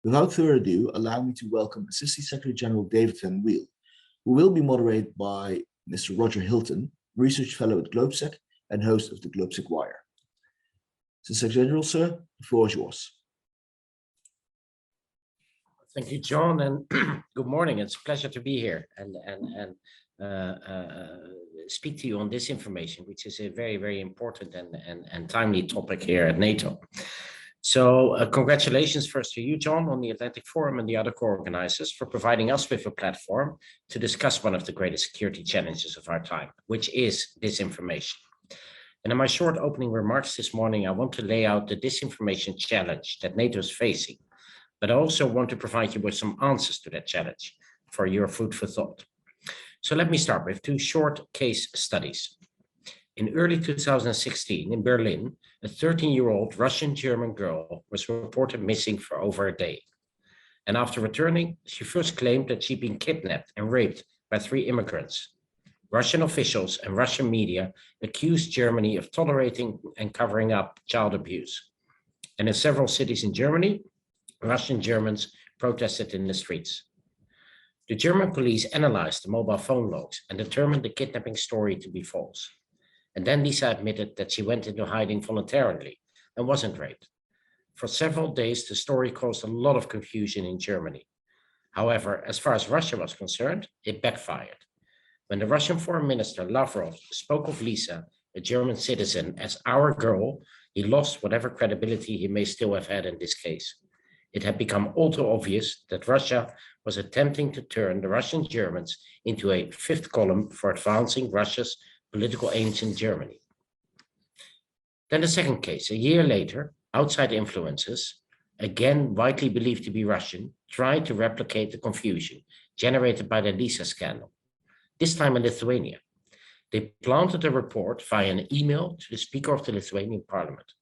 Without further ado, allow me to welcome Assistant Secretary General David Van Weel, who will be moderated by Mr. Roger Hilton, Research Fellow at GlobeSec and host of the GlobeSec Wire. Secretary General, sir, the floor is yours. Thank you, John, and good morning. It's a pleasure to be here and speak to you on this information, which is a very, very important and timely topic here at NATO. So congratulations first to you, John, on the Atlantic Forum and the other co-organizers for providing us with a platform to discuss one of the greatest security challenges of our time, which is disinformation. And in my short opening remarks this morning, I want to lay out the disinformation challenge that NATO is facing, but I also want to provide you with some answers to that challenge for your food for thought. So let me start with two short case studies. In early 2016 in Berlin, a 13-year-old Russian-German girl was reported missing for over a day. And after returning, she first claimed that she'd been kidnapped and raped by 3 immigrants. Russian officials and Russian media accused Germany of tolerating and covering up child abuse. And in several cities in Germany, Russian Germans protested in the streets. The German police analyzed the mobile phone logs and determined the kidnapping story to be false. And then Lisa admitted that she went into hiding voluntarily and wasn't raped. For several days, the story caused a lot of confusion in Germany. However, as far as Russia was concerned, it backfired. When the Russian Foreign Minister Lavrov spoke of Lisa, a German citizen, as our girl, he lost whatever credibility he may still have had in this case. It had become all too obvious that Russia was attempting to turn the Russian Germans into a 5th column for advancing Russia's political aims in Germany. Then the second case, a year later, outside influences, again widely believed to be Russian, tried to replicate the confusion generated by the Lisa scandal, this time in Lithuania. They planted a report via an email to the Speaker of the Lithuanian Parliament.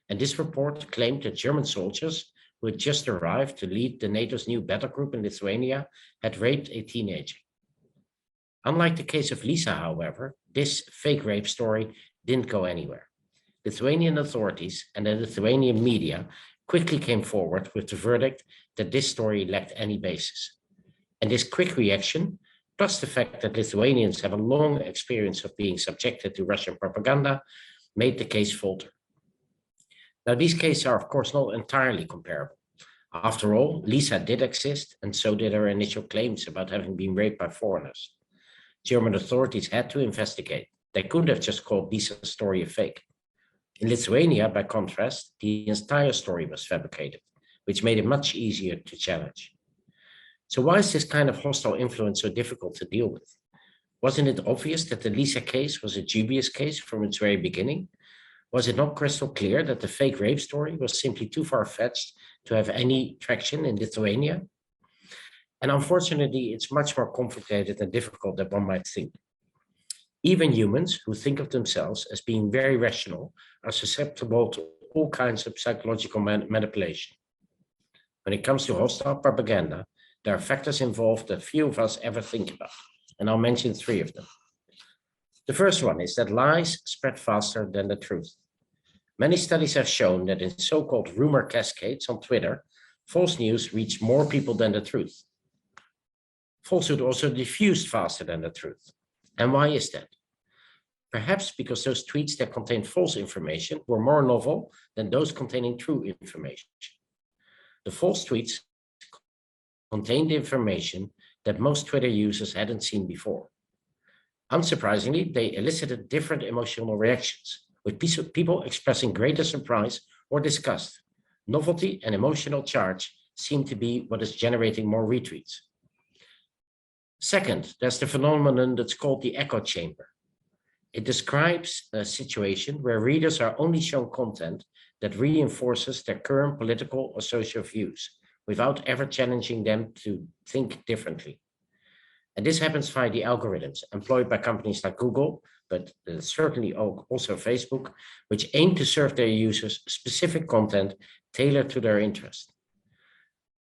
And this report claimed that German soldiers who had just arrived to lead the NATO's new battle group in Lithuania had raped a teenager. Unlike the case of Lisa, however, this fake rape story didn't go anywhere. Lithuanian authorities and the Lithuanian media quickly came forward with the verdict that this story lacked any basis. And this quick reaction, plus the fact that Lithuanians have a long experience of being subjected to Russian propaganda, made the case falter. Now, these cases are, of course, not entirely comparable. After all, Lisa did exist, and so did her initial claims about having been raped by foreigners. German authorities had to investigate. They couldn't have just called Lisa's story a fake. In Lithuania, by contrast, the entire story was fabricated, which made it much easier to challenge. So why is this kind of hostile influence so difficult to deal with? Wasn't it obvious that the Lisa case was a dubious case from its very beginning? Was it not crystal clear that the fake rape story was simply too far-fetched to have any traction in Lithuania? And unfortunately, it's much more complicated and difficult than one might think. Even humans who think of themselves as being very rational are susceptible to all kinds of psychological manipulation. When it comes to hostile propaganda, there are factors involved that few of us ever think about, and I'll mention 3 of them. The first one is that lies spread faster than the truth. Many studies have shown that in so-called rumor cascades on Twitter, false news reach more people than the truth. Falsehood also diffused faster than the truth. And why is that? Perhaps because those tweets that contained false information were more novel than those containing true information. The false tweets contained information that most Twitter users hadn't seen before. Unsurprisingly, they elicited different emotional reactions, with people expressing greater surprise or disgust. Novelty and emotional charge seem to be what is generating more retweets. Second, there's the phenomenon that's called the echo chamber. It describes a situation where readers are only shown content that reinforces their current political or social views without ever challenging them to think differently. And this happens via the algorithms employed by companies like Google, but certainly also Facebook, which aim to serve their users specific content tailored to their interest.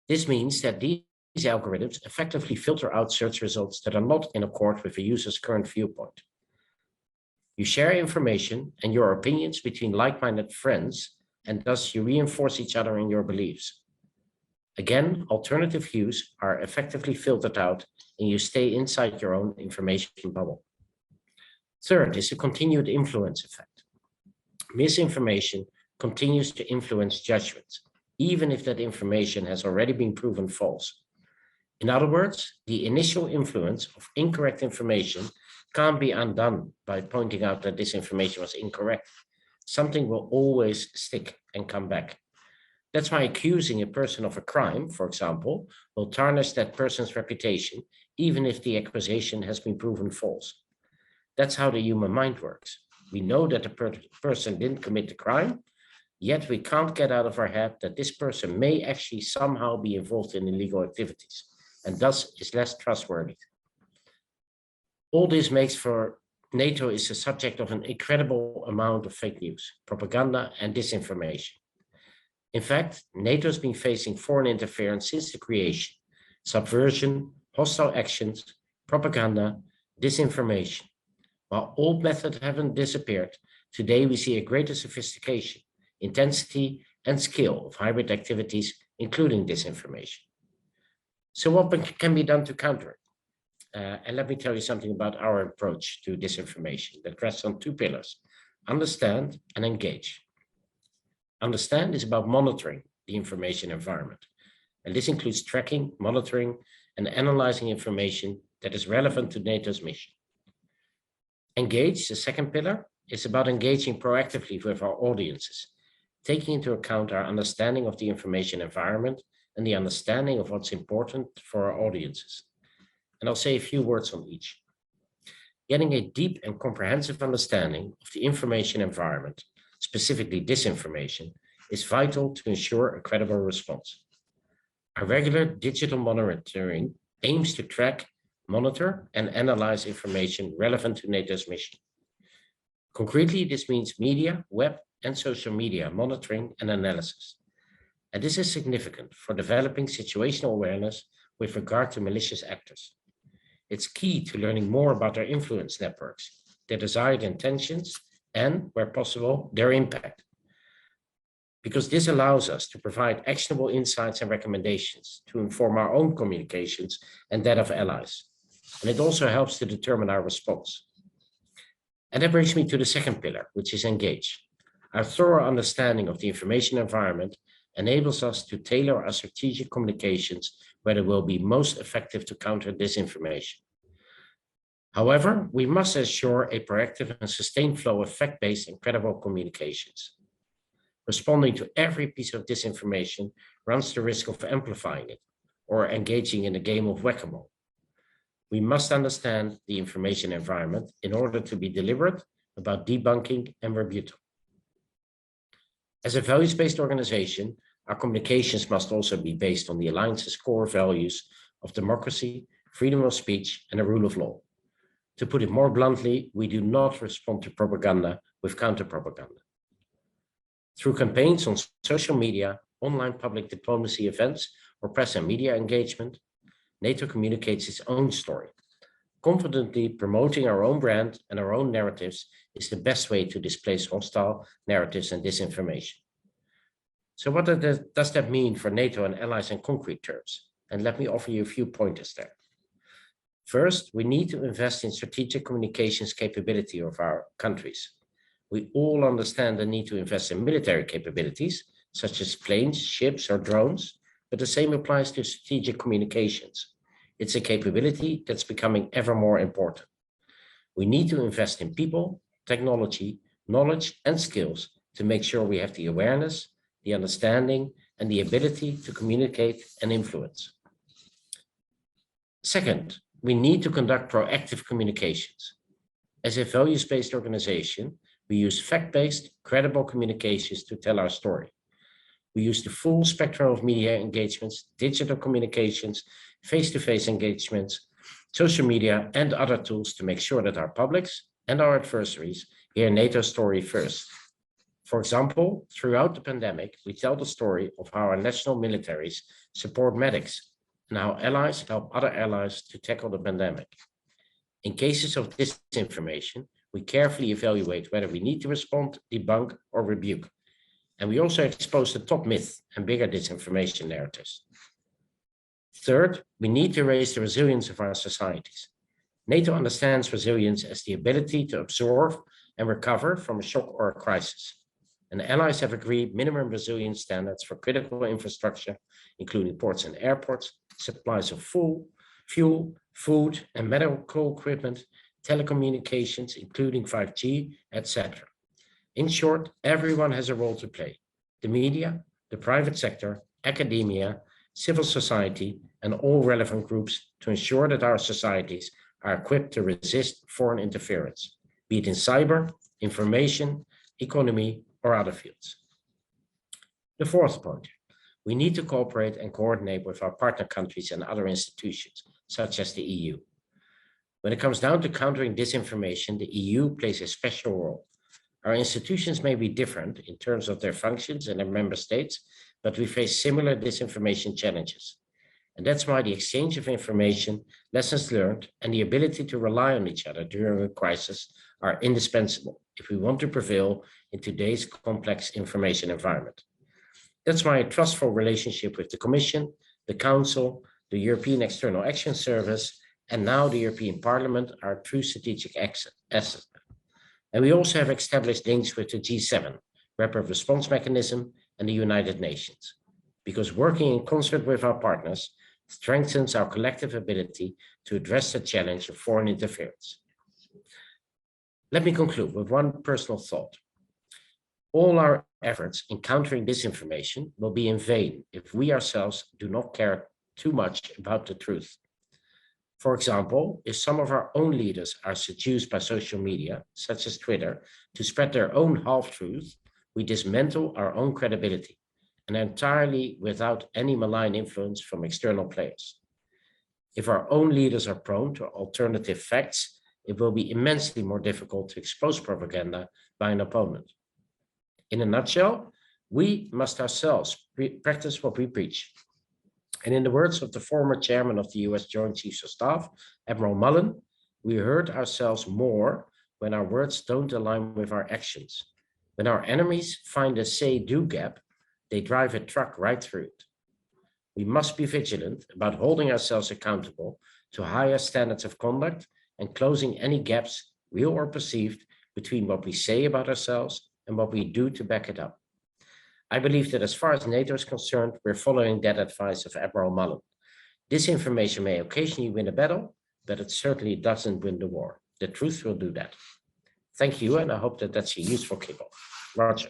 This means that these algorithms effectively filter out search results that are not in accord with a user's current viewpoint. You share information and your opinions between like-minded friends, and thus you reinforce each other in your beliefs. Again, alternative views are effectively filtered out and you stay inside your own information bubble. Third is the continued influence effect. Misinformation continues to influence judgments, even if that information has already been proven false. In other words, the initial influence of incorrect information can't be undone by pointing out that this information was incorrect. Something will always stick and come back. That's why accusing a person of a crime, for example, will tarnish that person's reputation, even if the accusation has been proven false. That's how the human mind works. We know that the person didn't commit the crime, yet we can't get out of our head that this person may actually somehow be involved in illegal activities, and thus is less trustworthy. All this makes for NATO is the subject of an incredible amount of fake news, propaganda, and disinformation. In fact, NATO has been facing foreign interference since the creation: subversion, hostile actions, propaganda, disinformation. While old methods haven't disappeared, today we see a greater sophistication, intensity, and scale of hybrid activities, including disinformation. So what can be done to counter it? And let me tell you something about our approach to disinformation that rests on two pillars: understand and engage. Understand is about monitoring the information environment. And this includes tracking, monitoring, and analyzing information that is relevant to NATO's mission. Engage, the second pillar, is about engaging proactively with our audiences, taking into account our understanding of the information environment and the understanding of what's important for our audiences. And I'll say a few words on each. Getting a deep and comprehensive understanding of the information environment, specifically disinformation, is vital to ensure a credible response. Our regular digital monitoring aims to track, monitor, and analyze information relevant to NATO's mission. Concretely, this means media, web, and social media monitoring and analysis. And this is significant for developing situational awareness with regard to malicious actors. It's key to learning more about their influence networks, their desired intentions, and, where possible, their impact. Because this allows us to provide actionable insights and recommendations to inform our own communications and that of allies. And it also helps to determine our response. And that brings me to the second pillar, which is engage. Our thorough understanding of the information environment enables us to tailor our strategic communications where it will be most effective to counter disinformation. However, we must ensure a proactive and sustained flow of fact-based and credible communications. Responding to every piece of disinformation runs the risk of amplifying it or engaging in a game of whack-a-mole. We must understand the information environment in order to be deliberate about debunking and rebuttal. As a values-based organization, our communications must also be based on the Alliance's core values of democracy, freedom of speech, and the rule of law. To put it more bluntly, we do not respond to propaganda with counter-propaganda. Through campaigns on social media, online public diplomacy events, or press and media engagement, NATO communicates its own story. Confidently promoting our own brand and our own narratives is the best way to displace hostile narratives and disinformation. So what does that mean for NATO and allies in concrete terms? And let me offer you a few pointers there. First, we need to invest in strategic communications capability of our countries. We all understand the need to invest in military capabilities, such as planes, ships, or drones, but the same applies to strategic communications. It's a capability that's becoming ever more important. We need to invest in people, technology, knowledge, and skills to make sure we have the awareness, the understanding, and the ability to communicate and influence. Second, we need to conduct proactive communications. As a values-based organization, we use fact-based, credible communications to tell our story. We use the full spectrum of media engagements, digital communications, face-to-face engagements, social media, and other tools to make sure that our publics and our adversaries hear NATO's story first. For example, throughout the pandemic, we tell the story of how our national militaries support medics and how allies help other allies to tackle the pandemic. In cases of disinformation, we carefully evaluate whether we need to respond, debunk, or rebuke. And we also expose the top myth and bigger disinformation narratives. Third, we need to raise the resilience of our societies. NATO understands resilience as the ability to absorb and recover from a shock or a crisis. And allies have agreed minimum resilience standards for critical infrastructure, including ports and airports, supplies of fuel, food and medical equipment, telecommunications, including 5G, etc. In short, everyone has a role to play. The media, the private sector, academia, civil society, and all relevant groups to ensure that our societies are equipped to resist foreign interference, be it in cyber, information, economy, or other fields. The fourth point, we need to cooperate and coordinate with our partner countries and other institutions, such as the EU. When it comes down to countering disinformation, the EU plays a special role. Our institutions may be different in terms of their functions and their member states, but we face similar disinformation challenges. And that's why the exchange of information, lessons learned, and the ability to rely on each other during a crisis are indispensable if we want to prevail in today's complex information environment. That's why a trustful relationship with the Commission, the Council, the European External Action Service, and now the European Parliament are true strategic assets. And we also have established links with the G7, Rapid Response Mechanism, and the United Nations, because working in concert with our partners strengthens our collective ability to address the challenge of foreign interference. Let me conclude with one personal thought. All our efforts in countering disinformation will be in vain if we ourselves do not care too much about the truth. For example, if some of our own leaders are seduced by social media, such as Twitter, to spread their own half-truth, we dismantle our own credibility and entirely without any malign influence from external players. If our own leaders are prone to alternative facts, it will be immensely more difficult to expose propaganda by an opponent. In a nutshell, we must ourselves practice what we preach. And in the words of the former chairman of the US Joint Chiefs of Staff, Admiral Mullen, we hurt ourselves more when our words don't align with our actions. When our enemies find a say-do gap, they drive a truck right through it. We must be vigilant about holding ourselves accountable to higher standards of conduct and closing any gaps, real or perceived, between what we say about ourselves and what we do to back it up. I believe that as far as NATO is concerned, we're following that advice of Admiral Mullen. Disinformation may occasionally win a battle, but it certainly doesn't win the war. The truth will do that. Thank you, and I hope that that's a useful kickoff. Roger.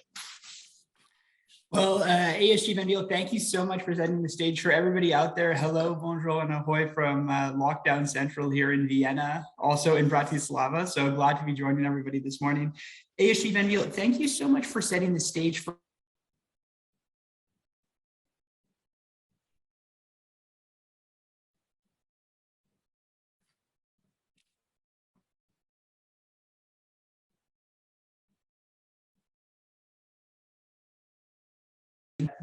Well, ASG Van Weel, thank you so much for setting the stage for everybody out there. Hello, bonjour, and ahoy from Lockdown Central here in Vienna, also in Bratislava. So glad to be joining everybody this morning. ASG Van Weel, thank you so much for setting the stage for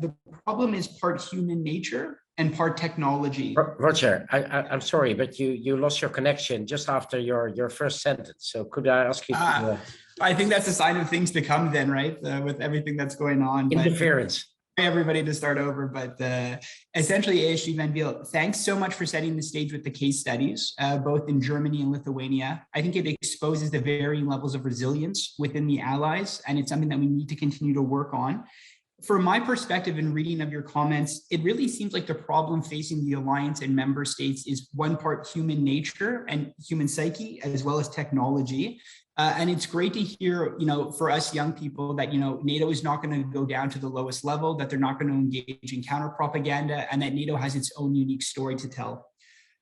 the problem is part human nature and part technology. Roger, I'm sorry, but you lost your connection just after your first sentence. So could I ask you to... I think that's a sign of things to come then, right? With everything that's going on. Interference. Everybody to start over, but essentially, ASG Van Weel, thanks so much for setting the stage with the case studies, both in Germany and Lithuania. I think it exposes the varying levels of resilience within the allies, and it's something that we need to continue to work on. From my perspective in reading of your comments, it really seems like the problem facing the alliance and member states is one part human nature and human psyche, as well as technology. And it's great to hear, for us young people that, NATO is not going to go down to the lowest level, that they're not going to engage in counter propaganda, and that NATO has its own unique story to tell.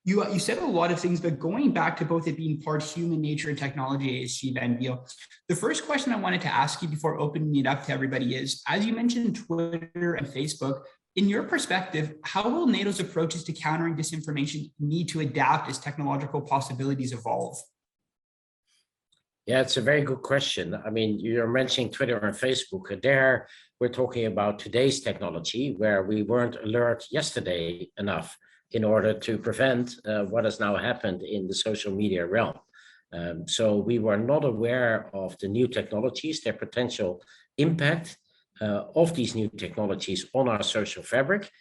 You said a lot of things, but going back to both it being part human nature and technology, ASG Van Weel, the first question I wanted to ask you before opening it up to everybody is, as you mentioned Twitter and Facebook, in your perspective, how will NATO's approaches to countering disinformation need to adapt as technological possibilities evolve? Yeah, it's a very good question. I mean, you're mentioning Twitter and Facebook. There, we're talking about today's technology, where we weren't alert yesterday enough in order to prevent what has now happened in the social media realm. So we were not aware of the new technologies, their potential impact of these new technologies on our social fabric,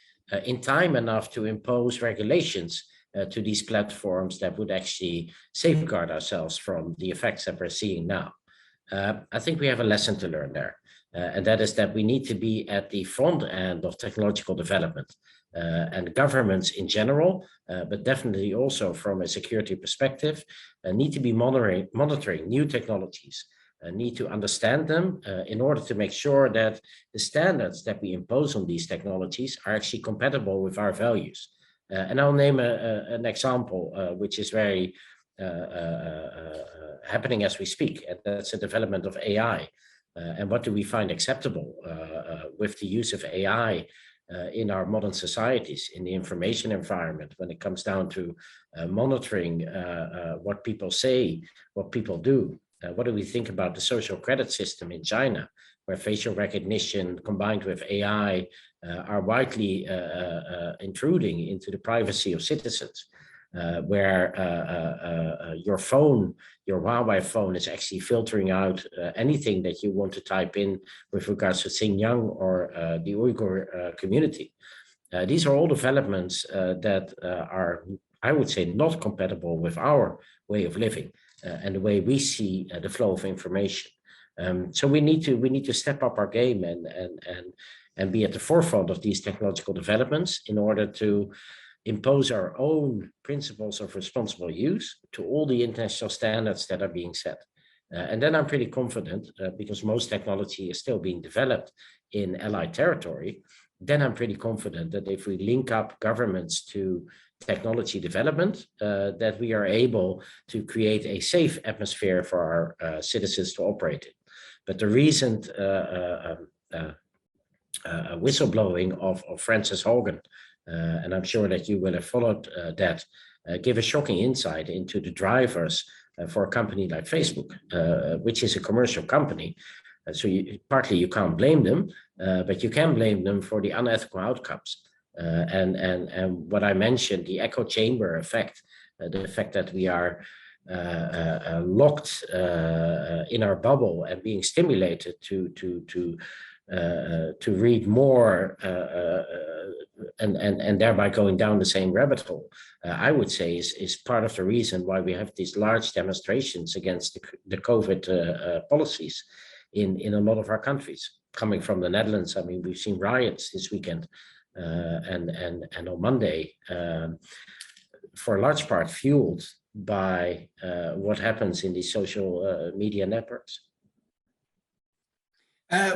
in time enough to impose regulations to these platforms that would actually safeguard ourselves from the effects that we're seeing now. I think we have a lesson to learn there. And that is that we need to be at the front end of technological development, and governments in general, but definitely also from a security perspective, need to be monitoring new technologies, need to understand them in order to make sure that the standards that we impose on these technologies are actually compatible with our values. And I'll name an example which is very happening as we speak, and that's the development of AI. And what do we find acceptable with the use of AI in our modern societies, in the information environment, when it comes down to monitoring what people say, what people do? What do we think about the social credit system in China, where facial recognition combined with AI are widely intruding into the privacy of citizens? Where your phone, your Huawei phone, is actually filtering out anything that you want to type in with regards to Xinjiang or the Uyghur community. These are all developments that are, I would say, not compatible with our way of living and the way we see the flow of information. So we need to step up our game and be at the forefront of these technological developments in order to impose our own principles of responsible use to all the international standards that are being set. And then I'm pretty confident, because most technology is still being developed in allied territory, then I'm pretty confident that if we link up governments to technology development, that we are able to create a safe atmosphere for our citizens to operate in. But the recent whistleblowing of Frances Haugen, and I'm sure that you will have followed that, give a shocking insight into the drivers for a company like Facebook, which is a commercial company. So partly you can't blame them, but you can blame them for the unethical outcomes. And what I mentioned, the echo chamber effect, the fact that we are locked in our bubble and being stimulated to read more and thereby going down the same rabbit hole, I would say is part of the reason why we have these large demonstrations against the COVID policies in a lot of our countries. Coming from the Netherlands, I mean, we've seen riots this weekend and on Monday, for a large part fueled by what happens in these social media networks.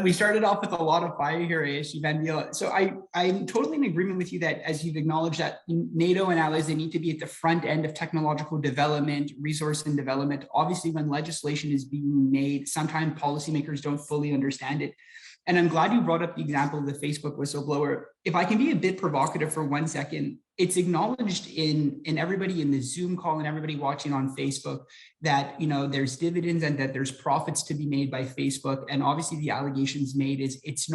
We started off with a lot of fire here, ASU Van Weel. So I'm totally in agreement with you that, as you've acknowledged, that NATO and allies, they need to be at the front end of technological development, resource and development. Obviously, when legislation is being made, sometimes policymakers don't fully understand it. And I'm glad you brought up the example of the Facebook whistleblower. If I can be a bit provocative for 1 second, it's acknowledged in everybody in the Zoom call and everybody watching on Facebook that, you know, there's dividends and that there's profits to be made by Facebook. And obviously the allegations made is it's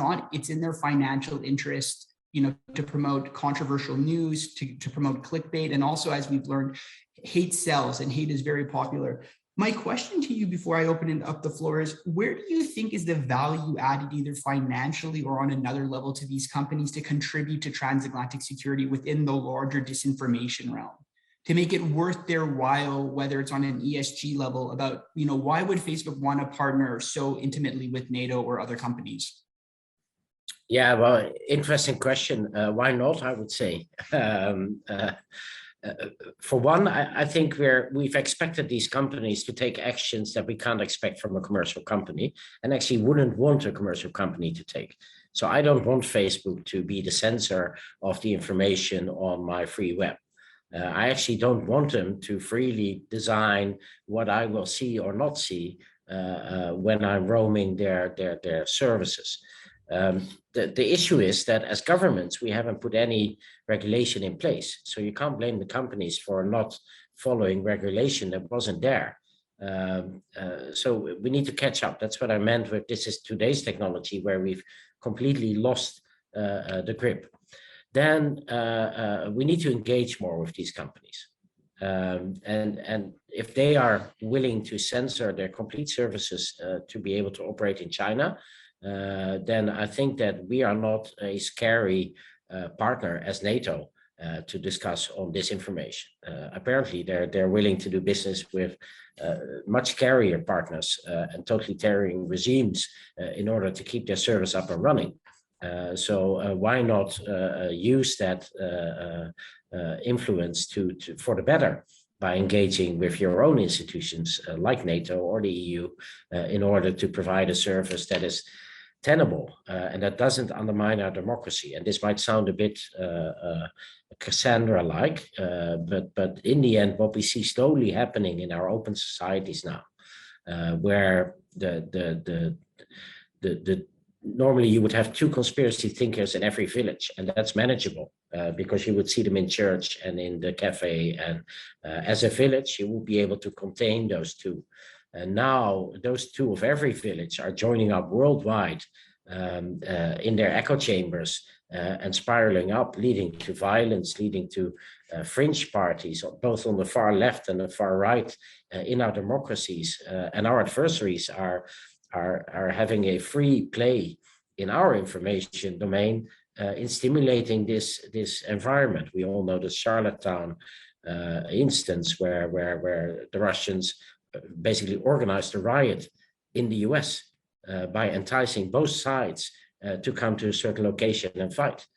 in their financial interest, you know, to promote controversial news, to promote clickbait. And also, as we've learned, hate sells and hate is very popular. My question to you before I open up the floor is, where do you think is the value added, either financially or on another level, to these companies to contribute to transatlantic security within the larger disinformation realm, to make it worth their while, whether it's on an ESG level, about, you know, why would Facebook want to partner so intimately with NATO or other companies? Yeah, well, interesting question. Why not, I would say. For one, I think we've expected these companies to take actions that we can't expect from a commercial company, and actually wouldn't want a commercial company to take. So I don't want Facebook to be the censor of the information on my free web. I actually don't want them to freely design what I will see or not see when I'm roaming their services. The issue is that as governments, we haven't put any regulation in place. So you can't blame the companies for not following regulation that wasn't there. So we need to catch up. That's what I meant with this is today's technology, where we've completely lost the grip. Then we need to engage more with these companies. And if they are willing to censor their complete services to be able to operate in China, then I think that we are not a scary partner as NATO to discuss on disinformation. Apparently, they're willing to do business with much scarier partners and totalitarian regimes in order to keep their service up and running. So why not use that influence for the better by engaging with your own institutions like NATO or the EU in order to provide a service that is tenable and that doesn't undermine our democracy. And this might sound a bit Cassandra-like, but in the end, what we see slowly happening in our open societies now, where normally you would have 2 conspiracy thinkers in every village, and that's manageable because you would see them in church and in the cafe, and as a village you will be able to contain those 2. And now those 2 of every village are joining up worldwide in their echo chambers and spiraling up, leading to violence, leading to fringe parties, both on the far left and the far right in our democracies. And our adversaries are having a free play in our information domain in stimulating this environment. We all know the Charlottetown instance where the Russians basically organized a riot in the US by enticing both sides to come to a certain location and fight.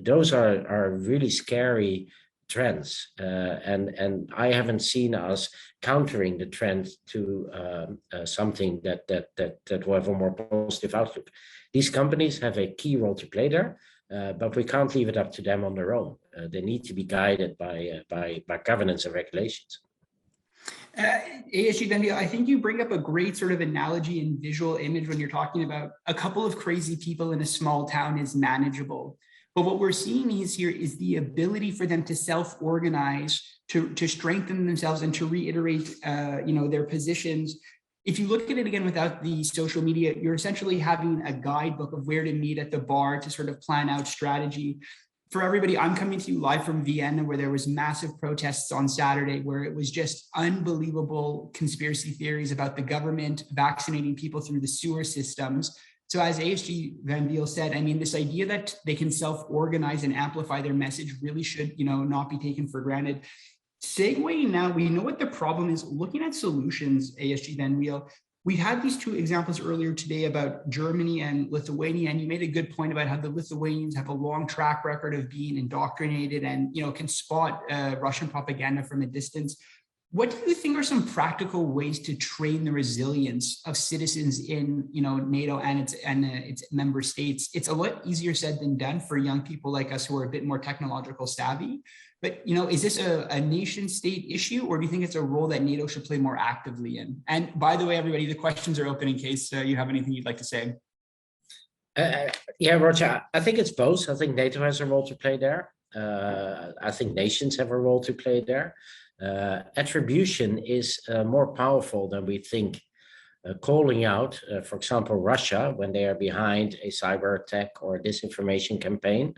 Those are really scary trends, and I haven't seen us countering the trend to something that will have a more positive outlook. These companies have a key role to play there, but we can't leave it up to them on their own. They need to be guided by governance and regulations. ASG, then I think you bring up a great sort of analogy and visual image when you're talking about a couple of crazy people in a small town is manageable. But what we're seeing here is the ability for them to self-organize, to strengthen themselves and to reiterate their positions. If you look at it again without the social media, you're essentially having a guidebook of where to meet at the bar to sort of plan out strategy. For everybody, I'm coming to you live from Vienna, where there was massive protests on Saturday, where it was just unbelievable conspiracy theories about the government vaccinating people through the sewer systems. So as ASG Van Weel said, I mean, this idea that they can self-organize and amplify their message really should, not be taken for granted. Segueing now, we know what the problem is. Looking at solutions, ASG Van Weel, we had these 2 examples earlier today about Germany and Lithuania, and you made a good point about how the Lithuanians have a long track record of being indoctrinated and can spot Russian propaganda from a distance. What do you think are some practical ways to train the resilience of citizens in NATO and its member states? It's a lot easier said than done for young people like us who are a bit more technological savvy. But is this a nation state issue, or do you think it's a role that NATO should play more actively in? And by the way, everybody, the questions are open in case you have anything you'd like to say. Yeah, Roger, I think it's both. I think NATO has a role to play there. I think nations have a role to play there. Attribution is more powerful than we think. Calling out, for example, Russia when they are behind a cyber attack or a disinformation campaign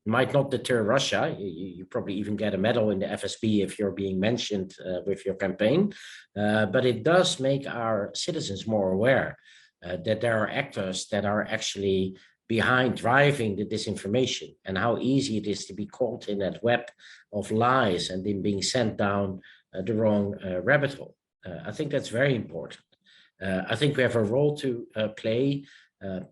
might not deter Russia. You probably even get a medal in the FSB if you're being mentioned with your campaign, but it does make our citizens more aware that there are actors that are actually behind driving the disinformation, and how easy it is to be caught in that web of lies and then being sent down the wrong rabbit hole. I think that's very important. I think we have a role to play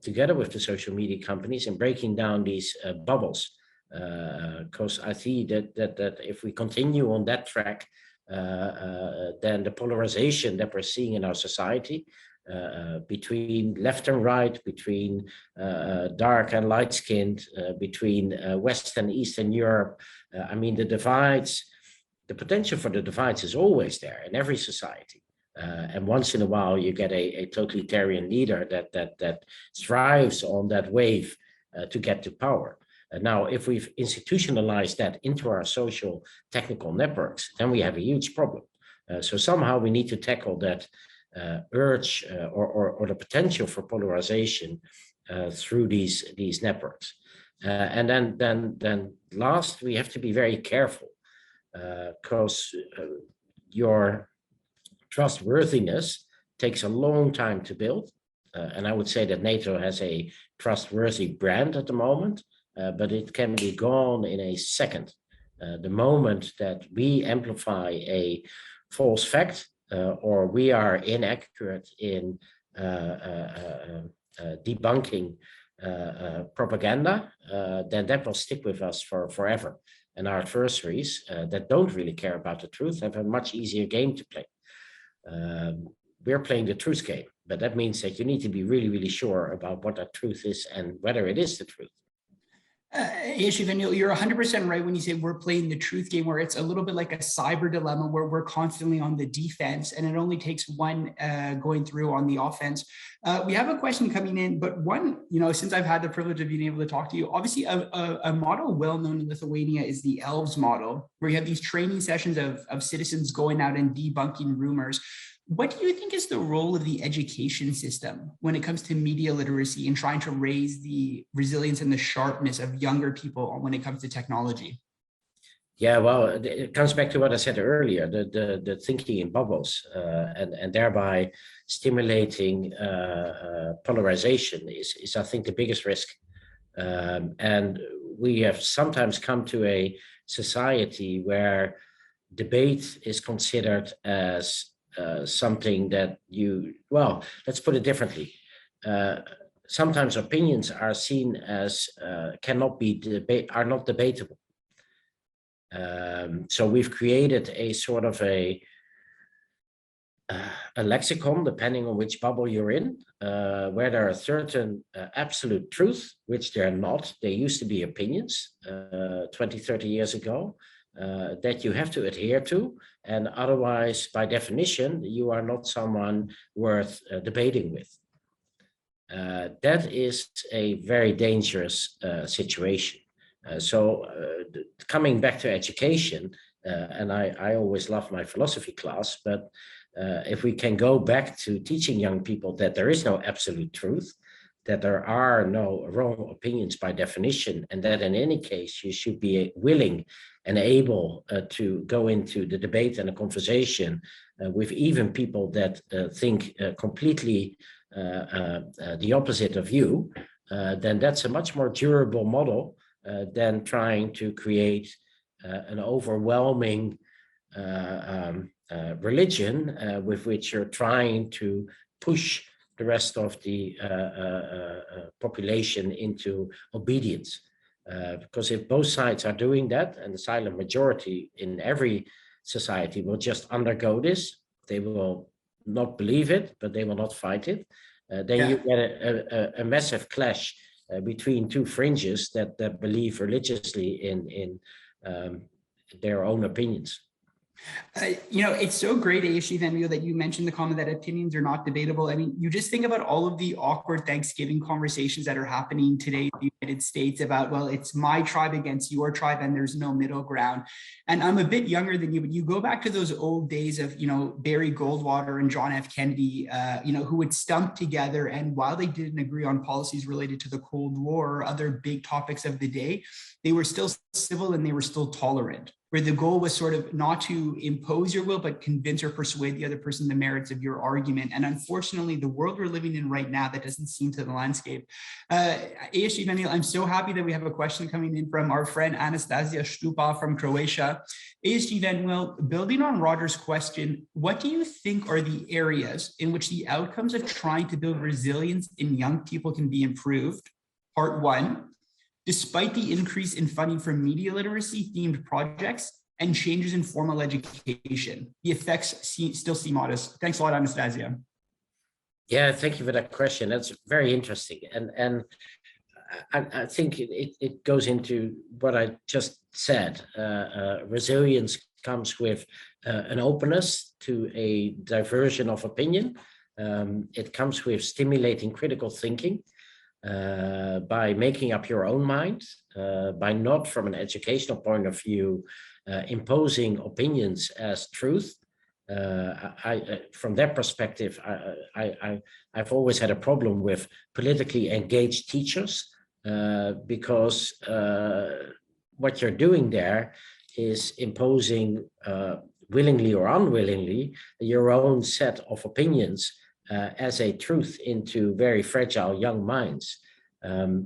together with the social media companies in breaking down these bubbles, because I see that if we continue on that track, then the polarization that we're seeing in our society between left and right, between dark and light-skinned, between West and Eastern Europe. I mean, the divides, the potential for the divides is always there in every society. And once in a while, you get a totalitarian leader that thrives on that wave to get to power. Now, if we've institutionalized that into our social technical networks, then we have a huge problem. So somehow we need to tackle that urge or the potential for polarization through these networks. And then last, we have to be very careful because your trustworthiness takes a long time to build. And I would say that NATO has a trustworthy brand at the moment. but it can be gone in a second. The moment that we amplify a false fact or we are inaccurate in debunking propaganda, then that will stick with us for forever. And our adversaries that don't really care about the truth have a much easier game to play. We're playing the truth game, but that means that you need to be really, really sure about what that truth is and whether it is the truth. You're 100% right when you say we're playing the truth game, where it's a little bit like a cyber dilemma where we're constantly on the defense and it only takes one going through on the offense. We have a question coming in, but one, since I've had the privilege of being able to talk to you, obviously a model well known in Lithuania is the ELVS model, where you have these training sessions of citizens going out and debunking rumors. What do you think is the role of the education system when it comes to media literacy and trying to raise the resilience and the sharpness of younger people when it comes to technology? Yeah, well, it comes back to what I said earlier, the thinking in bubbles and thereby stimulating polarization is, I think, the biggest risk. And we have sometimes come to a society where debate is considered as something that let's put it differently. Sometimes opinions are seen as are not debatable. So we've created a sort of a lexicon, depending on which bubble you're in, where there are certain absolute truths, which they're not. They used to be opinions 20, 30 years ago. That you have to adhere to, and otherwise, by definition, you are not someone worth debating with. That is a very dangerous situation. Coming back to education, and I always love my philosophy class, but if we can go back to teaching young people that there is no absolute truth, that there are no wrong opinions by definition, and that in any case, you should be willing and able to go into the debate and a conversation with even people that think completely the opposite of you, then that's a much more durable model than trying to create an overwhelming religion with which you're trying to push the rest of the population into obedience. Because if both sides are doing that, and the silent majority in every society will just undergo this, they will not believe it, but they will not fight it, then you get a massive clash between two fringes that believe religiously in their own opinions. It's so great, Ayeshev and Weel, that you mentioned the comment that opinions are not debatable. I mean, you just think about all of the awkward Thanksgiving conversations that are happening today in the United States about, well, it's my tribe against your tribe and there's no middle ground. And I'm a bit younger than you, but you go back to those old days of, Barry Goldwater and John F. Kennedy, who would stump together. And while they didn't agree on policies related to the Cold War or other big topics of the day, they were still civil and they were still tolerant, where the goal was sort of not to impose your will, but convince or persuade the other person the merits of your argument. And unfortunately, the world we're living in right now, that doesn't seem to the landscape. Ayeshev and Weel, I'm so happy that we have a question coming in from our friend Anastasia Stupa from Croatia. Ayeshev and Weel, building on Roger's question, what do you think are the areas in which the outcomes of trying to build resilience in young people can be improved? Part one. Despite the increase in funding for media literacy themed projects and changes in formal education, the effects still seem modest. Thanks a lot, Anastasia. Yeah, thank you for that question. That's very interesting. And I think it goes into what I just said. Resilience comes with an openness to a diversion of opinion. It comes with stimulating critical thinking. By making up your own mind, by not from an educational point of view, imposing opinions as truth. From that perspective, I've always had a problem with politically engaged teachers because what you're doing there is imposing willingly or unwillingly your own set of opinions as a truth into very fragile young minds.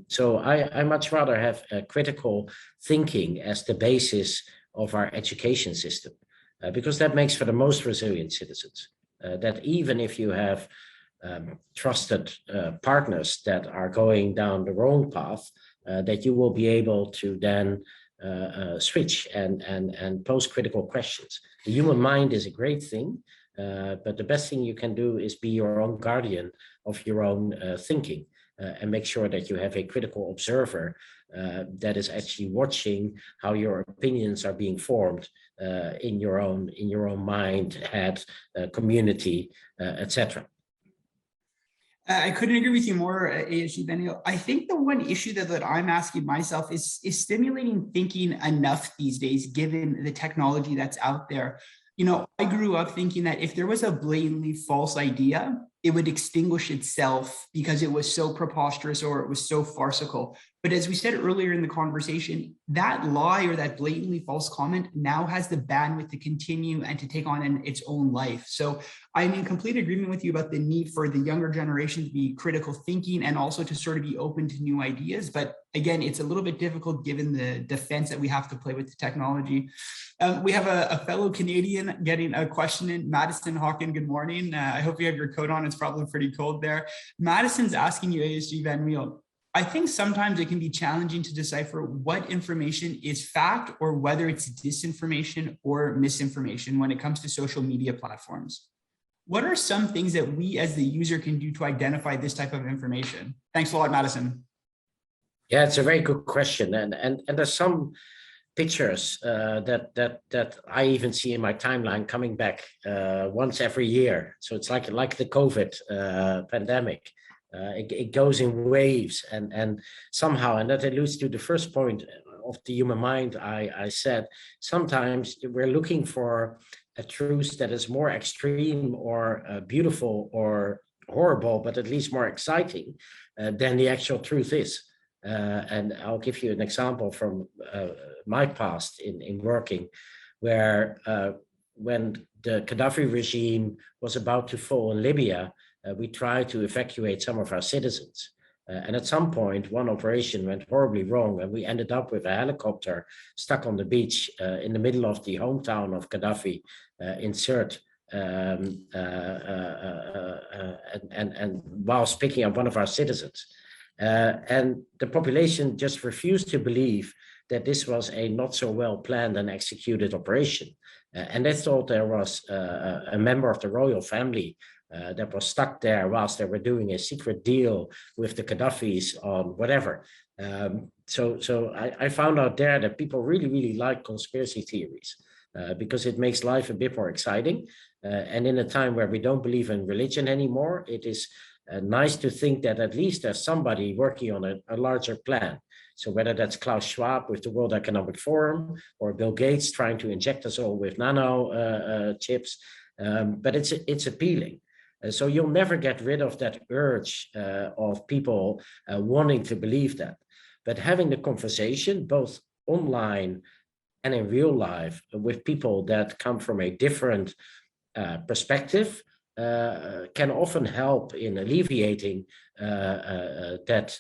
So I much rather have critical thinking as the basis of our education system, because that makes for the most resilient citizens. That even if you have trusted partners that are going down the wrong path, that you will be able to then switch and pose critical questions. The human mind is a great thing, but the best thing you can do is be your own guardian of your own thinking, and make sure that you have a critical observer that is actually watching how your opinions are being formed in your own mind, head, community, etc. I couldn't agree with you more, ASG Benio. I think the one issue that I'm asking myself is stimulating thinking enough these days, given the technology that's out there. You know, I grew up thinking that if there was a blatantly false idea, it would extinguish itself because it was so preposterous or it was so farcical. But as we said earlier in the conversation, that lie or that blatantly false comment now has the bandwidth to continue and to take on its own life. So I'm in complete agreement with you about the need for the younger generation to be critical thinking and also to sort of be open to new ideas. But again, it's a little bit difficult given the defense that we have to play with the technology. We have a fellow Canadian getting a question in. Madison Hawken, good morning. I hope you have your coat on. It's probably pretty cold there. Madison's asking you, ASG Van Weel, I think sometimes it can be challenging to decipher what information is fact or whether it's disinformation or misinformation when it comes to social media platforms. What are some things that we as the user can do to identify this type of information? Thanks a lot, Madison. Yeah, it's a very good question. And there's some pictures that I even see in my timeline coming back once every year. So it's like the COVID pandemic. It goes in waves and somehow, and that alludes to the first point of the human mind. I said, sometimes we're looking for a truth that is more extreme or beautiful or horrible, but at least more exciting than the actual truth is. And I'll give you an example from my past in working, where when the Gaddafi regime was about to fall in Libya, we tried to evacuate some of our citizens. And at some point, one operation went horribly wrong, and we ended up with a helicopter stuck on the beach in the middle of the hometown of Gaddafi in Sirte. And whilst picking up one of our citizens. And the population just refused to believe that this was a not so well planned and executed operation. And they thought there was a member of the royal family that was stuck there whilst they were doing a secret deal with the Gaddafis on whatever. So I found out there that people really, really like conspiracy theories because it makes life a bit more exciting. And in a time where we don't believe in religion anymore, it is nice to think that at least there's somebody working on a larger plan. So whether that's Klaus Schwab with the World Economic Forum or Bill Gates trying to inject us all with nano chips, but it's appealing. So you'll never get rid of that urge of people wanting to believe that. But having the conversation, both online and in real life, with people that come from a different perspective, can often help in alleviating that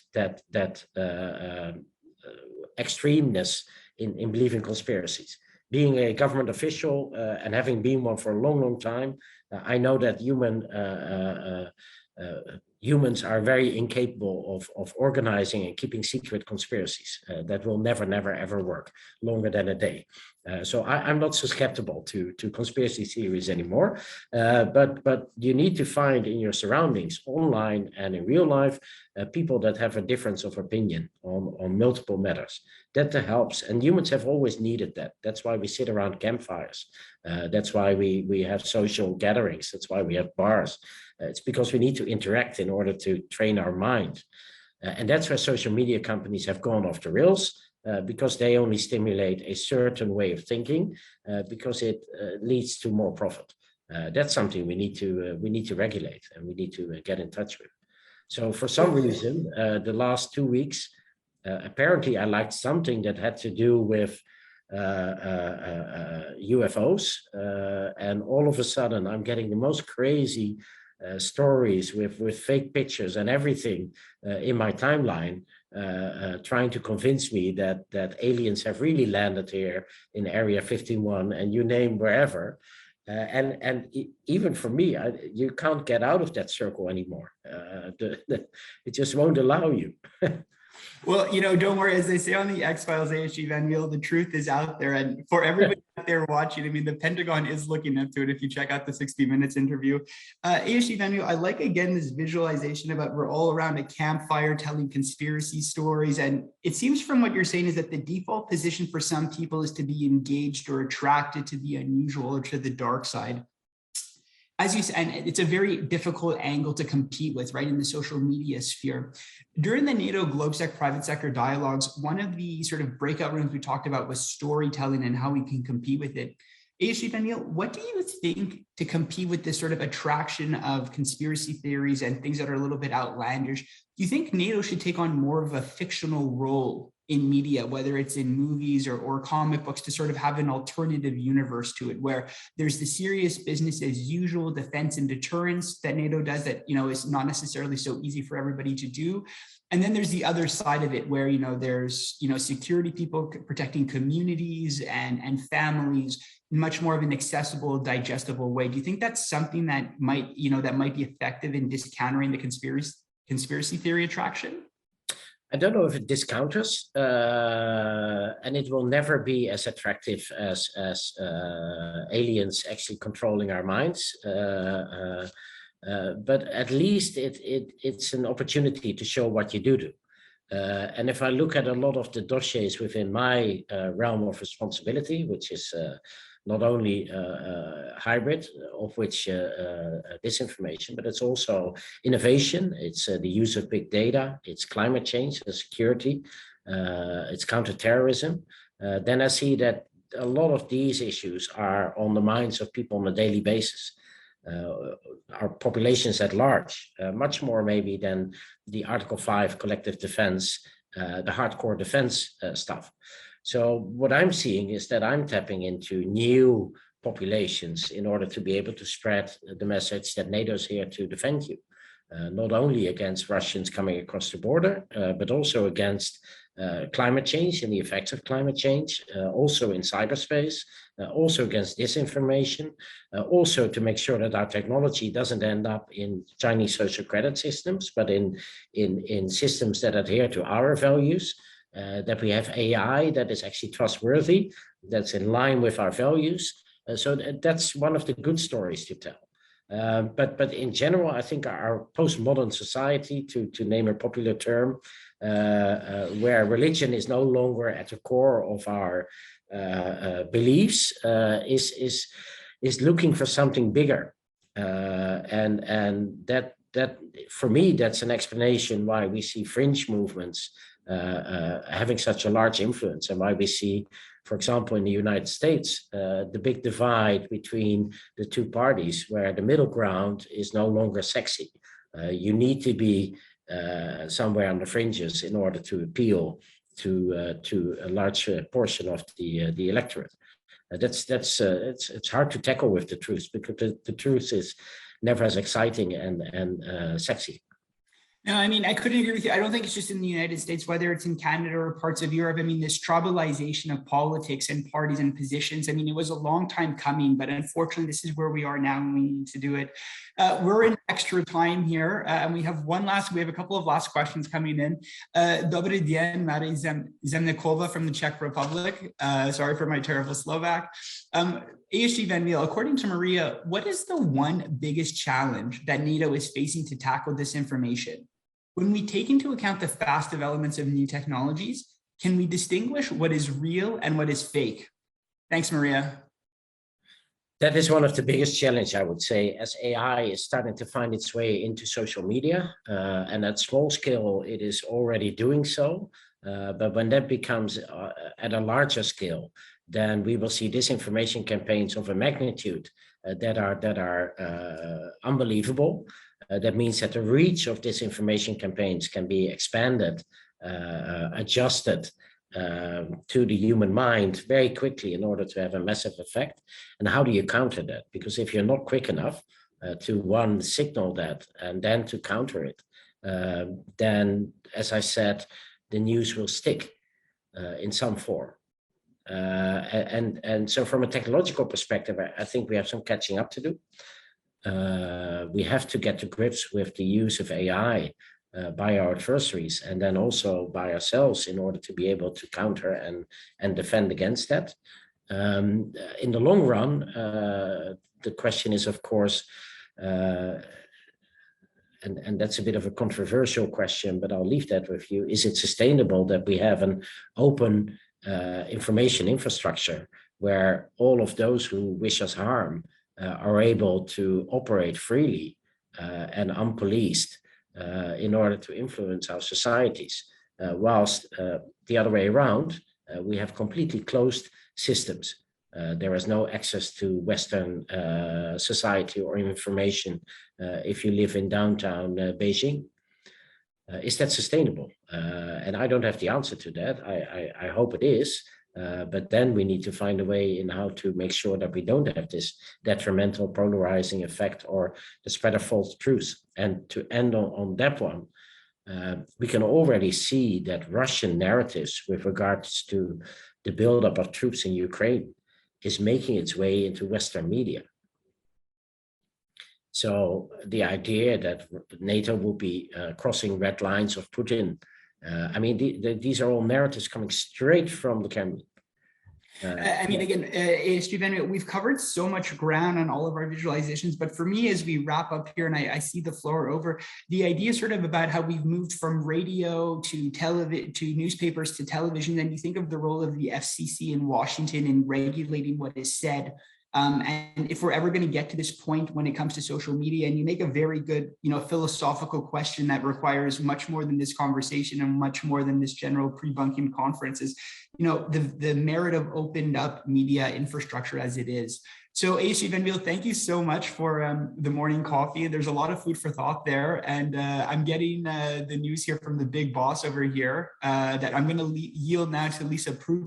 extremeness in believing conspiracies. Being a government official and having been one for a long, long time, I know that humans are very incapable of organizing and keeping secret conspiracies. That will never, ever work longer than a day. So I'm not so skeptical to conspiracy theories anymore. But you need to find in your surroundings, online and in real life, people that have a difference of opinion on multiple matters. That helps. And humans have always needed that. That's why we sit around campfires. That's why we have social gatherings. That's why we have bars. It's because we need to interact in order to train our mind. And that's where social media companies have gone off the rails, because they only stimulate a certain way of thinking, because it leads to more profit. That's something we need to regulate and we need to get in touch with. So for some reason, the last 2 weeks, apparently I liked something that had to do with UFOs, and all of a sudden I'm getting the most crazy stories with fake pictures and everything in my timeline, trying to convince me that aliens have really landed here in Area 51 and you name wherever. Even for me, you can't get out of that circle anymore. It just won't allow you. Well, don't worry. As they say on the X-Files, ASG Van Weel, the truth is out there. And for everybody out there watching, I mean, the Pentagon is looking up to it if you check out the 60 Minutes interview. ASG Van Weel, I like, again, this visualization about we're all around a campfire telling conspiracy stories. And it seems from what you're saying is that the default position for some people is to be engaged or attracted to the unusual or to the dark side. As you said, and it's a very difficult angle to compete with, right, in the social media sphere. During the NATO GlobeSec private sector dialogues, one of the sort of breakout rooms we talked about was storytelling and how we can compete with it. ASG Van Weel, what do you think to compete with this sort of attraction of conspiracy theories and things that are a little bit outlandish? Do you think NATO should take on more of a fictional role in media, whether it's in movies or comic books, to sort of have an alternative universe to it, where there's the serious business as usual defense and deterrence that NATO does that, is not necessarily so easy for everybody to do. And then there's the other side of it where, there's, security people protecting communities and families in much more of an accessible, digestible way. Do you think that's something that might be effective in discountering the conspiracy theory attraction? I don't know if it discounters, and it will never be as attractive as aliens actually controlling our minds. But at least it's an opportunity to show what you do. And if I look at a lot of the dossiers within my realm of responsibility, which is not only hybrid, of which disinformation, but it's also innovation, it's the use of big data, it's climate change and security, it's counterterrorism, then I see that a lot of these issues are on the minds of people on a daily basis. Our populations at large, much more maybe than the Article 5 collective defense, the hardcore defense stuff. So what I'm seeing is that I'm tapping into new populations in order to be able to spread the message that NATO is here to defend you, not only against Russians coming across the border, but also against climate change and the effects of climate change, also in cyberspace, also against disinformation, also to make sure that our technology doesn't end up in Chinese social credit systems, but in systems that adhere to our values. That we have AI that is actually trustworthy, that's in line with our values. So that's one of the good stories to tell. But in general, I think our postmodern society, to name a popular term, where religion is no longer at the core of our beliefs, is looking for something bigger. And that for me, that's an explanation why we see fringe movements having such a large influence, and why we see, for example, in the United States, the big divide between the two parties, where the middle ground is no longer sexy. You need to be somewhere on the fringes in order to appeal to a large portion of the electorate. It's hard to tackle with the truth, because the truth is never as exciting and sexy. No, I mean, I couldn't agree with you. I don't think it's just in the United States, whether it's in Canada or parts of Europe. I mean, this tribalization of politics and parties and positions, I mean, it was a long time coming, but unfortunately, this is where we are now, and we need to do it. We're in extra time here, and we have a couple of last questions coming in. Dobry den, Maria Zemnikova from the Czech Republic. Sorry for my terrible Slovak. ASG Van Weel, according to Maria, what is the one biggest challenge that NATO is facing to tackle disinformation? When we take into account the fast developments of new technologies, can we distinguish what is real and what is fake? Thanks, Maria. That is one of the biggest challenges, I would say, as AI is starting to find its way into social media, and at small scale, it is already doing so. But when that becomes at a larger scale, then we will see disinformation campaigns of a magnitude that are unbelievable. That means that the reach of disinformation campaigns can be expanded, adjusted to the human mind very quickly in order to have a massive effect. And how do you counter that? Because if you're not quick enough, to one, signal that and then to counter it, then, as I said, the news will stick in some form. And so from a technological perspective, I think we have some catching up to do. We have to get to grips with the use of AI by our adversaries and then also by ourselves in order to be able to counter and defend against that. In the long run, the question is, of course, and that's a bit of a controversial question, but I'll leave that with you. Is it sustainable that we have an open information infrastructure where all of those who wish us harm are able to operate freely and unpoliced in order to influence our societies, whilst the other way around, we have completely closed systems. There is no access to Western society or information if you live in downtown Beijing. Is that sustainable? And I don't have the answer to that. I hope it is. But then we need to find a way in how to make sure that we don't have this detrimental polarizing effect or the spread of false truths. And to end on that one, we can already see that Russian narratives with regards to the buildup of troops in Ukraine is making its way into Western media. So the idea that NATO will be crossing red lines of Putin, I mean, these are all narratives coming straight from the Kremlin. I mean, again, Stephen, we've covered so much ground on all of our visualizations, but for me, as we wrap up here and I see the floor over, the idea sort of about how we've moved from radio to television, to newspapers to television, and you think of the role of the FCC in Washington in regulating what is said. And if we're ever going to get to this point when it comes to social media, and you make a very good, philosophical question that requires much more than this conversation and much more than this general pre-bunking conference is, the merit of opened up media infrastructure as it is. So Stephen Weel, thank you so much for the morning coffee. There's a lot of food for thought there. And I'm getting the news here from the big boss over here that I'm going to yield now to Lisa Prebunking.